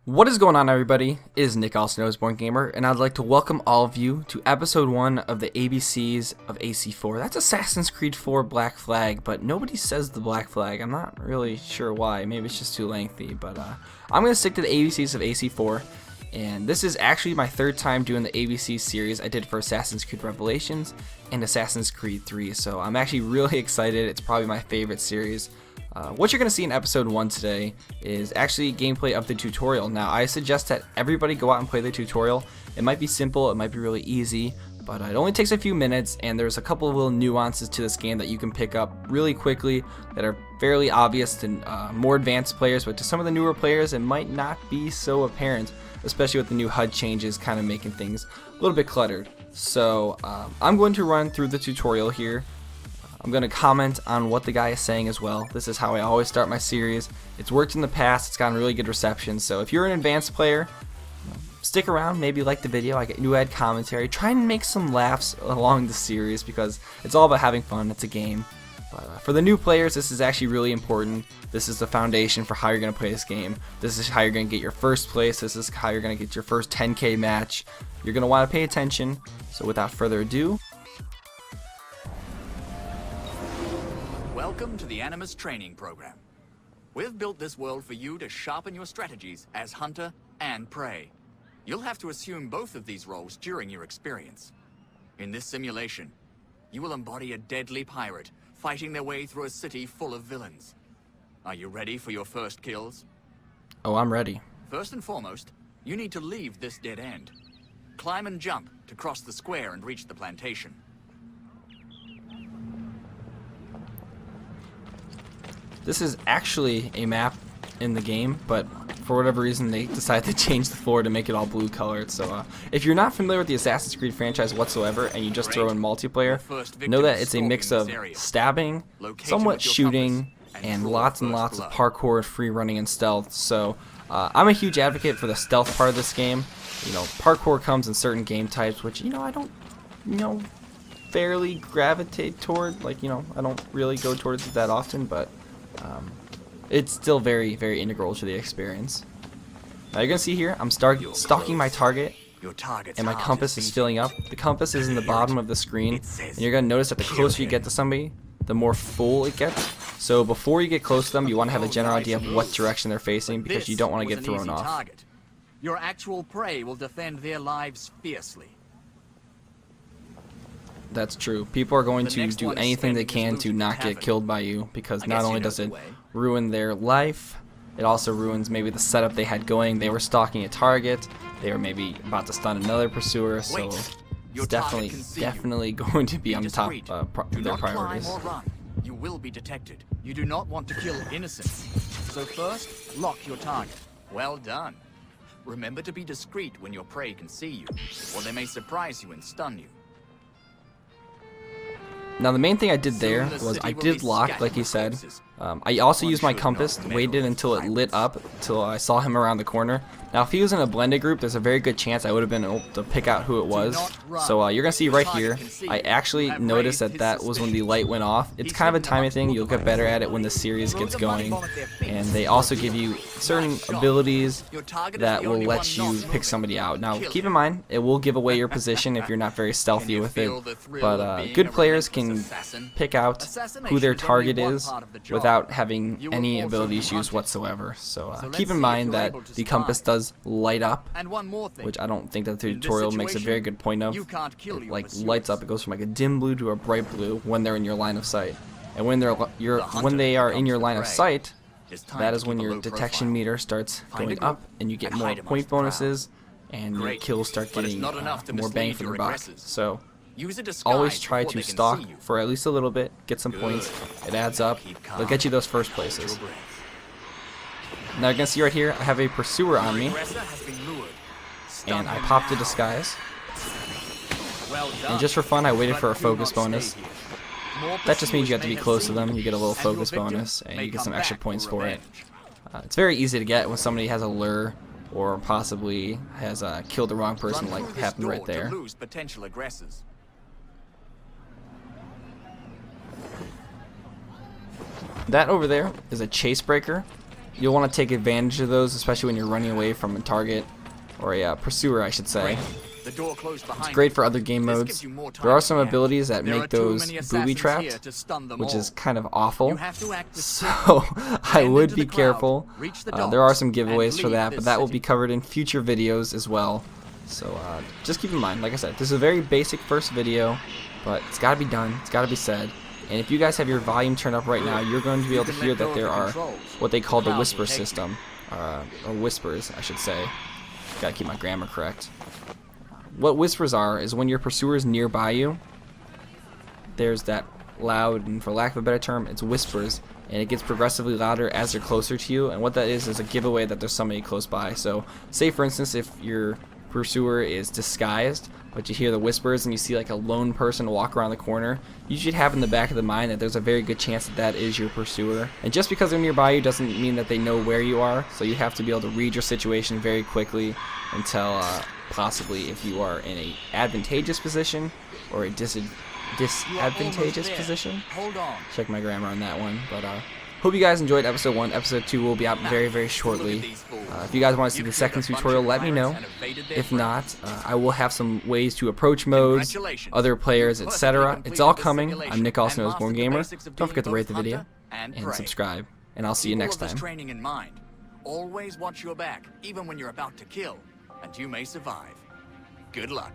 What is going on, everybody? It is Nick, also known as Born Gamer, and I'd like to welcome all of you to episode 1 of the ABCs of AC4. That's Assassin's Creed 4 Black Flag, but nobody says the Black Flag. I'm not really sure why. Maybe it's just too lengthy, but I'm going to stick to the ABCs of AC4, and this is actually my third time doing the ABC series. I did it for Assassin's Creed Revelations and Assassin's Creed 3, so I'm actually really excited. It's probably my favorite series. What you're going to see in episode 1 today is actually gameplay of the tutorial. Now, I suggest that everybody go out and play the tutorial. It might be simple, it might be really easy, but it only takes a few minutes, and there's a couple of little nuances to this game that you can pick up really quickly that are fairly obvious to more advanced players, but to some of the newer players it might not be so apparent, especially with the new HUD changes kind of making things a little bit cluttered. So I'm going to run through the tutorial here. I'm going to comment on what the guy is saying as well. This is how I always start my series. It's worked in the past, it's gotten really good reception, so if you're an advanced player, stick around, maybe like the video. I do add commentary, try and make some laughs along the series because it's all about having fun, it's a game. But for the new players, this is actually really important. This is the foundation for how you're going to play this game. This is how you're going to get your first place. This is how you're going to get your first 10K match. You're going to want to pay attention, so without further ado, welcome to the Animus training program. We've built this world for you to sharpen your strategies as hunter and prey. You'll have to assume both of these roles during your experience. In this simulation, you will embody a deadly pirate fighting their way through a city full of villains. Are you ready for your first kills? oh, I'm ready. First and foremost, you need to leave this dead end. Climb and jump to cross the square and reach the plantation. This is actually a map in the game, but for whatever reason they decided to change the floor to make it all blue colored. So if you're not familiar with the Assassin's Creed franchise whatsoever and you just throw in multiplayer, know that it's a mix of stabbing, somewhat shooting, and lots of parkour, free running, and stealth. So I'm a huge advocate for the stealth part of this game. You know, parkour comes in certain game types, which, I don't, fairly gravitate toward. Like, I don't really go towards it that often, but it's still very, very integral to the experience. Now you're gonna see here, I'm stalking my target, and my compass is filling up. The compass is in the bottom of the screen, and you're gonna notice that the closer you get to somebody, the more full it gets. So before you get close to them, you want to have a general idea of what direction they're facing because you don't want to get thrown off. Your actual prey will defend their lives fiercely. That's true. People are going to do anything they can to not get killed by you because not only does it ruin their life, it also ruins maybe the setup they had going. They were stalking a target, they were maybe about to stun another pursuer, so it's definitely going to be on the top of their priorities. You will be detected. You do not want to kill innocents. So first, lock your target. Well done. Remember to be discreet when your prey can see you, or they may surprise you and stun you. Now the main thing I did there was I did lock, like he said. I also used my compass, waited until it lit up, until I saw him around the corner. Now if he was in a blended group, there's a very good chance I would have been able to pick out who it was. So you're going to see right here, I actually noticed that was when the light went off. It's kind of a timing thing, you'll get better at it when the series gets going. And they also give you certain abilities that will let you pick somebody out. Now keep in mind, it will give away your position if you're not very stealthy with it. But good players can pick out who their target is without having any abilities used whatsoever. So keep in mind that the compass does light up, which I don't think that the tutorial makes a very good point of. It lights up. It goes from like a dim blue to a bright blue when they're in your line of sight. And when they are in your line of sight, that is when your detection meter starts going up and you get more point bonuses and your kills start getting more bang for their buck. So always try to stalk for at least a little bit, get some points, it adds up, it'll get you those first places. Now you can see right here, I have a pursuer on me, and I popped a disguise, and just for fun I waited for a focus bonus. That just means you have to be close to them, you get a little focus bonus, and you get some extra points for it. It's very easy to get when somebody has a lure, or possibly has killed the wrong person like happened right there. That over there is a chase breaker. you'll want to take advantage of those, especially when you're running away from a target, or a pursuer, I should say. The door closed behind It's great for other game This modes. gives you more time There are to some react. abilities that There make are too those many booby assassins trapped, here to stun them which all. is kind of awful. You have to act So I Blend would into be the crowd, careful. reach the There are dogs, some giveaways and for leave that, but this that will city. be covered in future videos as well. So just keep in mind, like I said, this is a very basic first video, but it's got to be done. It's got to be said. And if you guys have your volume turned up right now, you're going to be able to hear that there are what they call the whisper system, or whispers, I should say. Got to keep my grammar correct. What whispers are is when your pursuer is nearby you, there's that loud, and for lack of a better term, it's whispers, and it gets progressively louder as they're closer to you. And what that is a giveaway that there's somebody close by. So say for instance, if your pursuer is disguised, but you hear the whispers and you see like a lone person walk around the corner, you should have in the back of the mind that there's a very good chance that that is your pursuer. And just because they're nearby you doesn't mean that they know where you are, so you have to be able to read your situation very quickly and tell possibly if you are in a advantageous position or a disadvantageous position. Hold on. Check my grammar on that one. But hope you guys enjoyed episode 1. Episode 2 will be out very, very shortly. If you guys want to see the second tutorial, let me know. If not, I will have some ways to approach modes, other players, etc. It's all coming. I'm Nick, also known as Born Gamer. Don't forget to rate the video and subscribe. And I'll see you next time. Training in mind. Always watch your back, even when you're about to kill, and you may survive. Good luck.